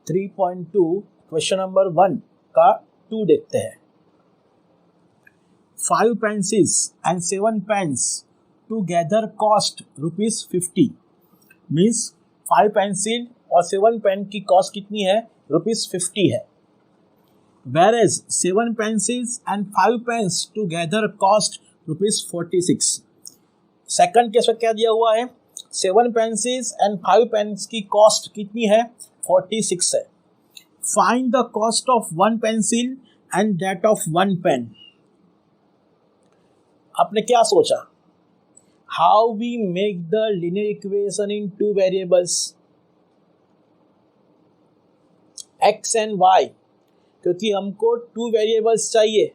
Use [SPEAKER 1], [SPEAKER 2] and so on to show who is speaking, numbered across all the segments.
[SPEAKER 1] 3.2 question number 1 का 2 देखते हैं। 5 pencils and 7 pens together cost ₹50। Means 5 pencil और 7 पेन की कॉस्ट कितनी है? ₹50 है। Whereas 7 pencils and 5 pens together cost ₹46। Second case में क्या दिया हुआ है? 7 pencils and 5 pens की कॉस्ट कितनी है? 46 है। Find the cost of 1 pencil and that of 1 pen। आपने क्या सोचा? How we make the linear equation in 2 variables x and y, क्योंकि हमको 2 वेरिएबल्स चाहिए,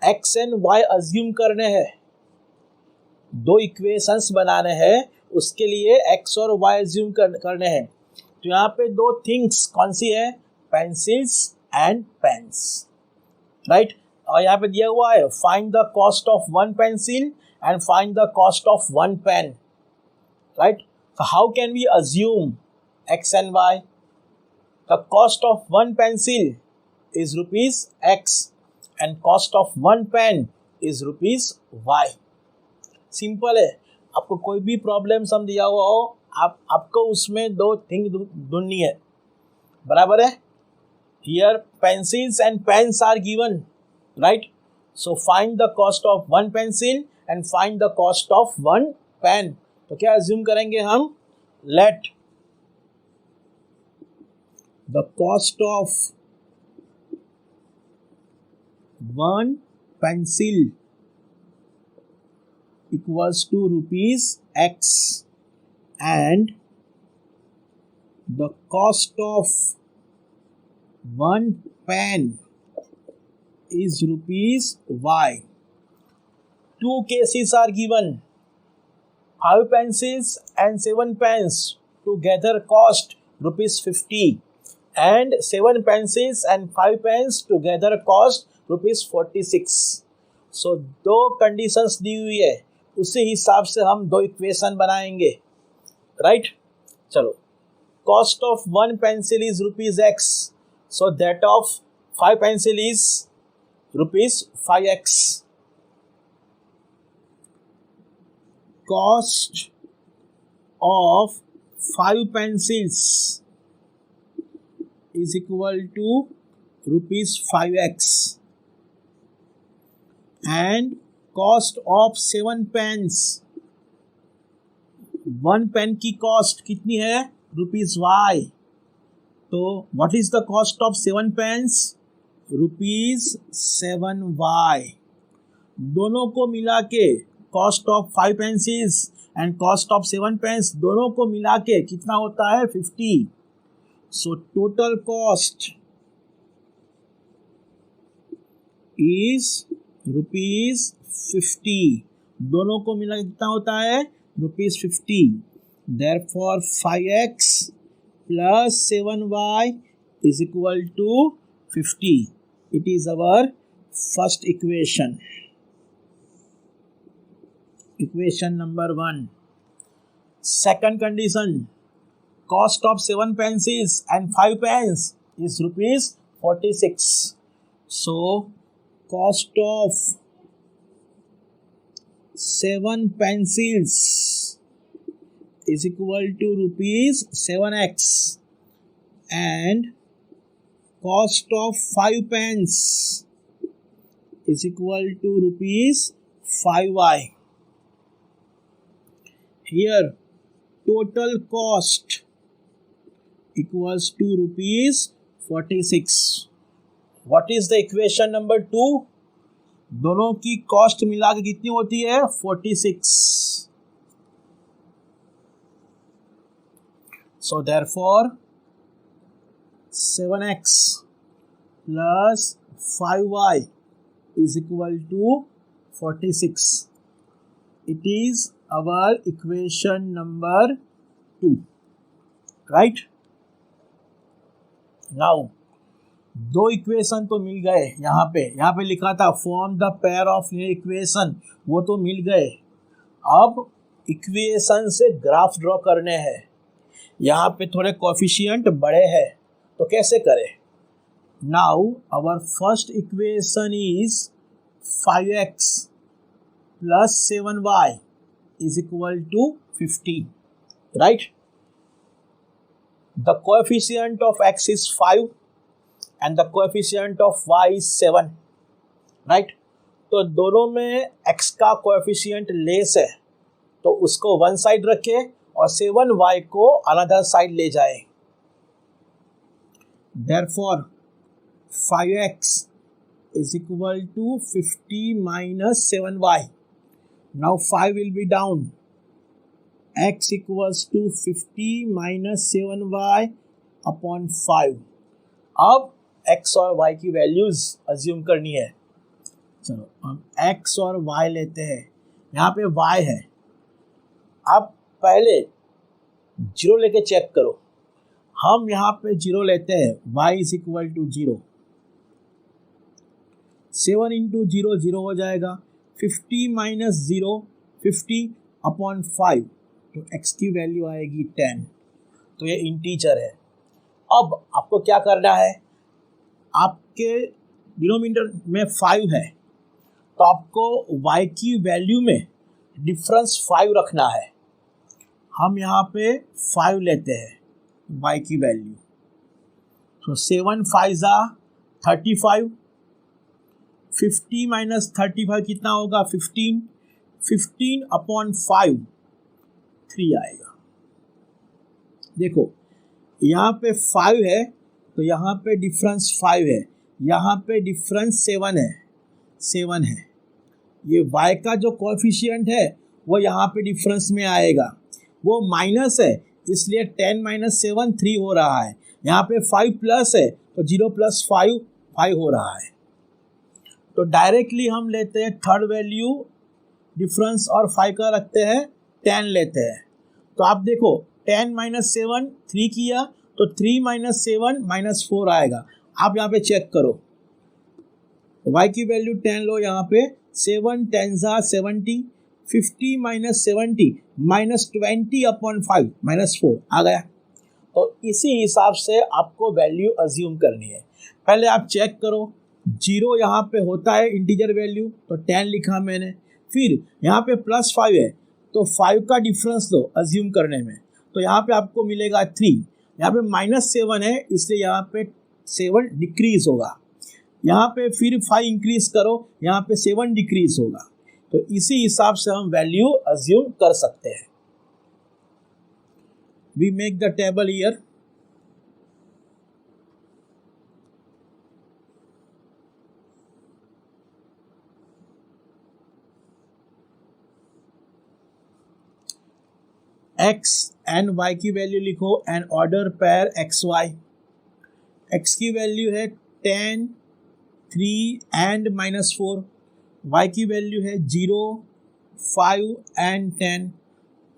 [SPEAKER 1] x एंड y अज्यूम करने हैं, 2 इक्वेशंस बनाने हैं, उसके लिए x और y अज्यूम करने हैं। तो यहाँ पे 2 थिंग्स कौन सी है? Pencils and pens, right. और यहाँ पे दिया हुआ है find the cost of 1 pencil and find the cost of 1 pen, right. So how can we assume x and y? The cost of 1 pencil is ₹x and cost of 1 pen is ₹y। Simple है। आपको कोई भी problem some दिया हुआ हो, आपको उसमें 2 thing ढूंढनी है, बराबर है। Here pencils and pens are given, right? So find the cost of 1 pencil and find the cost of 1 pen। तो क्या अज्यूम करेंगे हम? Let the cost of 1 pencil equals to ₹x and the cost of 1 pen is ₹y। 2 cases are given, 5 pencils and 7 pens together cost ₹50 and 7 pencils and 5 pens together cost ₹46। So 2 conditions दी हुई है, उसी हिसाब से हम 2 equation बनाएंगे, right. चलो, cost of 1 pencil is ₹x, so that of 5 pencil is ₹5x। Cost of 5 pencils is equal to ₹5x and cost of 7 pens, 1 pen की cost कितनी है? ₹y। तो what is the cost of 7 pens? ₹7y। दोनों को मिला के cost of 5 pencils and cost of 7 pens दोनों को मिला के कितना होता है? 50। So total cost is ₹50। दोनों को मिला के कितना होता है? ₹50। Therefore 5x plus 7y is equal to 50। It is our first equation, equation number 1। Second condition, cost of 7 pencils and 5 pens is ₹46। So cost of 7 pencils is equal to ₹7x and cost of 5 pens is equal to ₹5y। Here total cost equals to ₹46। What is the equation number 2? दोनों की cost मिला के कितनी होती है? 46। So therefore 7x plus 5y is equal to 46। It is our equation number 2, right? Now 2 equation तो मिल गए। यहाँ पे लिखा था form the pair of linear equation, वो तो मिल गए। अब इक्वेशन से ग्राफ ड्रॉ करने हैं। यहाँ पे थोड़े कोफिशिएंट बड़े हैं, तो कैसे करें? Now our first equation is 5x plus 7y is equal to 15, right? The coefficient of x is 5 and the coefficient of y is 7, right? तो दोनों में x का कोएफिशिएंट लेस है तो उसको वन साइड रखे और 7y को अनदर साइड ले जाए. Therefore 5x is equal to 50 minus 7y. Now 5 will be down. X equals to 50 minus 7y upon 5. अब x और y की वैल्यूज अज्यूम करनी है. चलो हम x और y लेते हैं. यहाँ पे y है. अब पहले जीरो लेके चेक करो. हम यहाँ पे जीरो लेते हैं. y is equal to 0. 7 into 0 0 हो जाएगा. 50 माइनस 0 50 अपॉन 5 तो x की वैल्यू आएगी 10. तो ये इंटीजर है. अब आपको क्या करना है? आपके डिनोमिनेटर में 5 है तो आपको y की वैल्यू में डिफरेंस 5 रखना है. हम यहाँ पे 5 लेते हैं y की वैल्यू. तो 7 5 35. 50 माइनस 35 कितना होगा? 15. 15 अपॉन 5 3 आएगा. देखो यहाँ पे 5 है तो यहाँ पे डिफरेंस 5 है. यहाँ पे डिफरेंस 7 है. 7 है. ये y का जो कोएफिशिएंट है वो यहाँ पे डिफरेंस में आएगा. वो माइनस है इसलिए 10 माइनस 7 3 हो रहा है. यहाँ पे 5 प्लस है तो 0 प्लस 5 5 हो रहा है. तो डायरेक्टली हम लेते हैं थर्ड वैल्यू डिफरेंस और 5 का रखते हैं 10 लेते हैं. तो आप देखो 10 माइनस 7 3 किया तो 3 माइनस 7 माइनस 4 आएगा. आप यहाँ पे चेक करो y की वैल्यू 10 लो. यहाँ पे 7 10 70. 50 माइनस 70 माइनस 20 अपॉन 5 माइनस 4 आ गया. तो इसी हिसाब से आपको वैल्यू अज्यूम करनी है. पहले आप चेक करो. 0 यहाँ पे होता है इंटीजर वैल्यू तो 10 लिखा मैंने. फिर यहाँ पे प्लस 5 है तो 5 का डिफरेंस लो अज्यूम करने में. तो यहाँ पे आपको मिलेगा 3. यहाँ पे माइनस 7 है इसलिए यहाँ पे 7 डिक्रीज होगा. यहाँ पे फिर 5 इंक्रीज करो यहाँ पे 7 डिक्रीज होगा. तो इसी हिसाब से हम वैल्यू अज्यूम कर सकते हैं. We make the table here. x and y की वैल्यू लिखो and order pair X Y. x की वैल्यू है 10 3 एंड माइनस 4. y की वैल्यू है 0 5 and 10.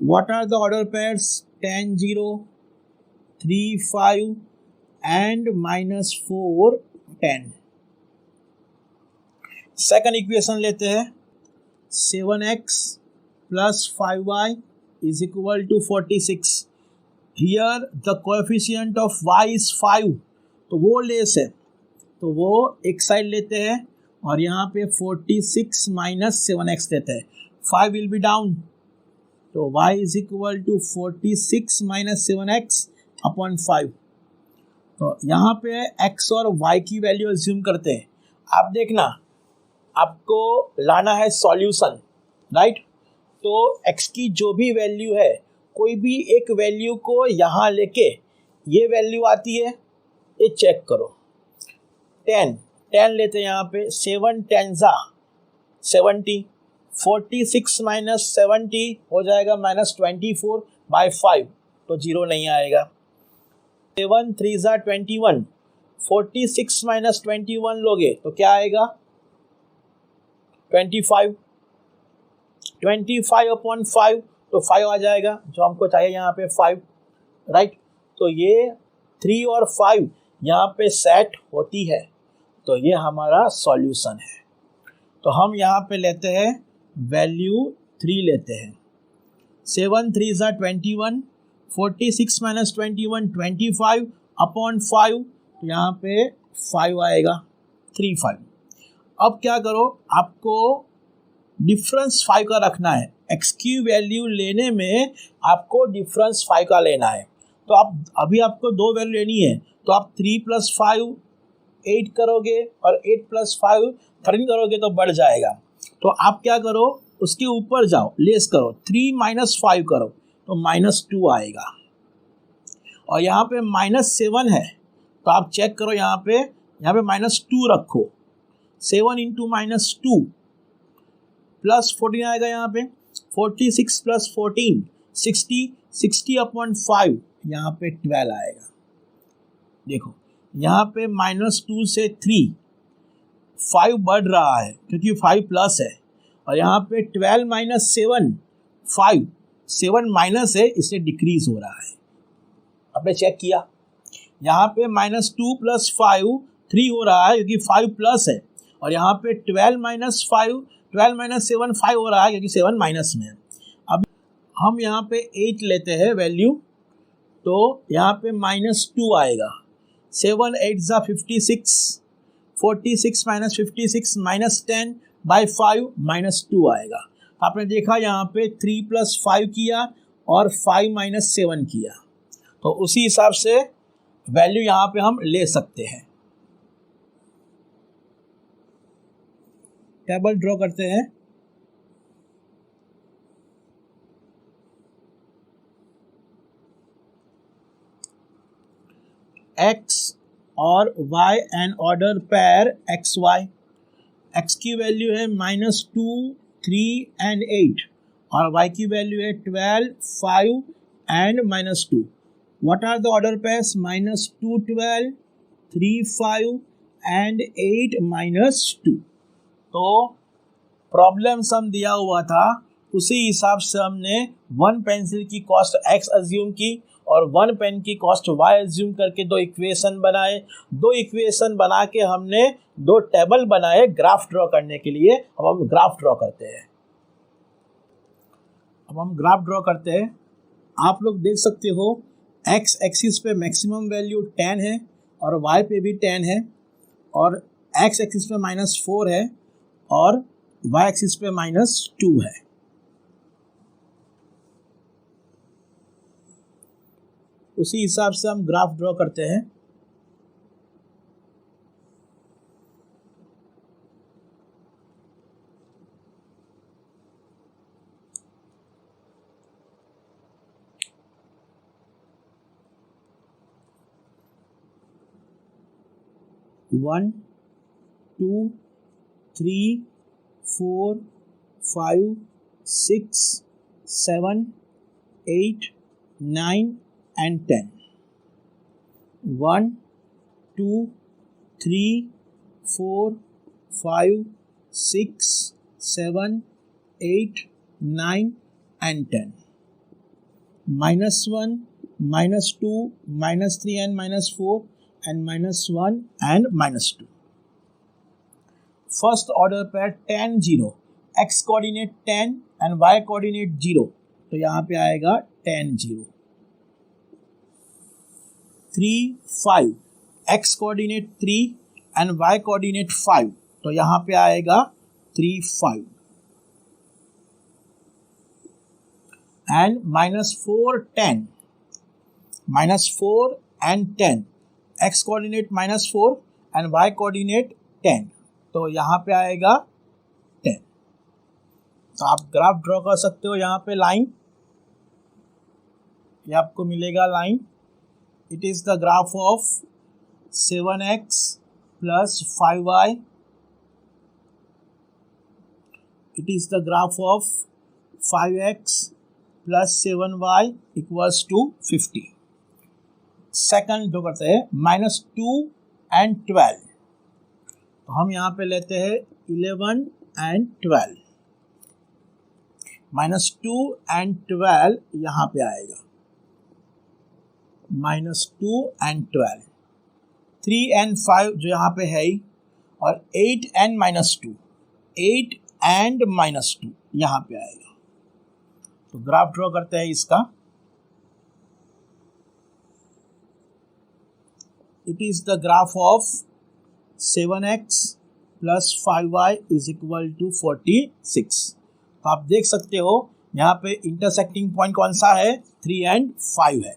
[SPEAKER 1] What are the order pairs? 10 0 3 5 and minus 4 10. Second equation लेते हैं. 7x plus 5y is equal to 46. Here the coefficient of y is 5 तो वो less है तो वो एक साइड लेते हैं और यहाँ पे 46 माइनस 7x लेते हैं. 5 will be down तो y is equal to 46 minus 7x upon 5. तो यहाँ पे x और y की वैल्यू अज्यूम करते हैं. आप देखना आपको लाना है सॉल्यूशन, राइट? तो x की जो भी वैल्यू है कोई भी एक वैल्यू को यहाँ लेके ये वैल्यू आती है ये चेक करो. 10 लेते हैं यहाँ पे. 7 10 70. 46 माइनस 70 हो जाएगा माइनस 24 बाई 5 तो 0 नहीं आएगा. 7 3 21. 46 माइनस 21 लोगे तो क्या आएगा? 25. 25 अपॉन 5 तो 5 आ जाएगा जो हमको चाहिए यहाँ पे 5, राइट? तो ये 3 और 5 यहाँ पे सेट होती है तो ये हमारा सॉल्यूशन है. तो हम यहाँ पे लेते हैं वैल्यू 3 लेते हैं. 7 3 21. 46 माइनस 21 25 अपॉन 5 तो यहाँ पे 5 आएगा, 3 5। अब क्या करो, आपको डिफरेंस 5 का रखना है। एक्स की वैल्यू लेने में आपको डिफरेंस 5 का लेना है। तो आप अभी आपको 2 वैल्यू लेनी है, तो आप 3 + 5 8 करोगे और 8 + 5 13 करोगे तो बढ़ जाएगा। तो आप क्या करो, उसके ऊपर जाओ, लेस करो, 3 - 5 करो तो -2 आएगा। और यहाँ पे -7 है, तो आप चेक करो, यहाँ पे -2 रखो। 7 × -2 +14 आएगा। यहाँ पे 46 + 14 60, 60/5 यहाँ पे 12 आएगा। देखो यहाँ पे -2 से 3 5 बढ़ रहा है क्योंकि 5 प्लस है, और यहाँ पे 12 - 7 5 7 माइनस है, इससे डिक्रीज हो रहा है। आपने चेक किया, यहाँ पे -2 + 5 3 हो रहा है क्योंकि 5 प्लस है, और यहाँ पे 12 - 5 12 - 7 5 हो रहा है क्योंकि 7 माइनस में है। अब हम यहाँ पे 8 लेते हैं वैल्यू, तो यहाँ पे -2 आएगा। 7 8 = 56, 46 - 56 -10 / 5 -2 आएगा। आपने देखा यहाँ पे 3 + 5 किया और 5 - 7 किया, तो उसी हिसाब से वैल्यू यहाँ पे हम ले सकते हैं। टेबल ड्रॉ करते हैं। x और y an order pair xy। x की वैल्यू है -2 3 and 8 और y की वैल्यू है 12 5 and -2। What are the order pairs? -2 12 3 5 and 8 -2। तो प्रॉब्लम सम दिया हुआ था, उसी हिसाब से हमने 1 पेंसिल की कॉस्ट x अज्यूम की और 1 पेन की कॉस्ट y अज्यूम करके 2 इक्वेशन बनाए। 2 इक्वेशन बना के हमने 2 टेबल बनाए ग्राफ ड्रॉ करने के लिए। अब हम ग्राफ ड्रॉ करते हैं। आप लोग देख सकते हो x एक्सिस पे मैक्सिमम वैल्यू 10 है और y पे भी 10 है, और x एक्सिस पे -4 है और y एक्सिस पे -2 है। उसी हिसाब से हम ग्राफ ड्रॉ करते हैं। One 2 3 4 5 6 7 8 9 and 10। 1 2 3 4 5 6 7 8 9 and 10। -1 -2 -3 and -4 and -1 and -2। First order पर 10 0, x coordinate 10 and y coordinate 0, तो यहाँ पे आएगा 10 0। 3 5, x coordinate 3 and y coordinate 5, तो यहाँ पे आएगा 3 5। and -4 10, -4 and 10, x coordinate -4 and y coordinate 10, तो यहाँ पे आएगा 10। तो आप ग्राफ ड्रॉ कर सकते हो। यहाँ पे लाइन, ये आपको मिलेगा line. It is the graph of 7x + 5y। It is the graph of 5x + 7y = 50। Second draw करते हैं, -2 and 12, तो हम यहाँ पे लेते हैं 11 and 12। -2 and 12 यहाँ पे आएगा, -2 and 12। 3 and 5 जो यहाँ पे है ही, और 8 and -2, 8 and -2 यहाँ पे आएगा। तो ग्राफ ड्रॉ करते हैं इसका। It is the graph of 7x plus 5y is equal to 46। तो आप देख सकते हो यहाँ पे इंटरसेक्टिंग पॉइंट कौन सा है, 3 and 5 है।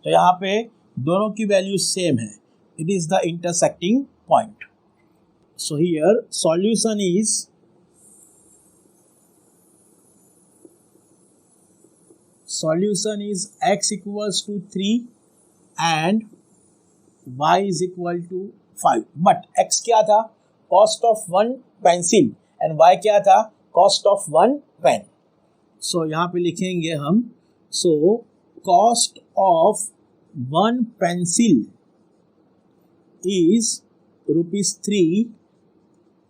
[SPEAKER 1] तो यहाँ पे दोनों की वैल्यू सेम है, it is the intersecting point. So here solution is x equals to 3 and y is equal to 5, but x क्या था, cost of 1 pencil, and y क्या था, कॉस्ट ऑफ 1 पेन। सो यहाँ पे लिखेंगे हम, so cost of 1 pencil is ₹3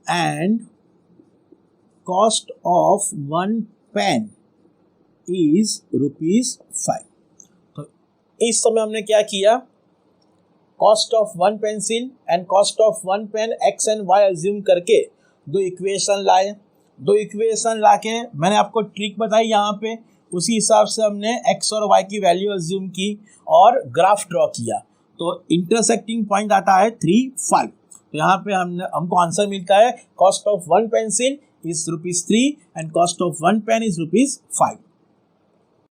[SPEAKER 1] and cost of 1 pen is ₹5। तो इस समय हमने क्या किया, cost of 1 pencil and cost of 1 pen x and y assume करके दो इक्वेशन लाए। दो इक्वेशन लाके मैंने आपको ट्रिक बताई यहाँ पे, उसी हिसाब से हमने x और y की वैल्यू अज्यूम की और ग्राफ ड्रॉ किया। तो इंटरसेक्टिंग पॉइंट आता है 3, 5। तो यहाँ पे हमको आंसर मिलता है, cost of 1 pencil is ₹3 and cost of 1 pen is ₹5।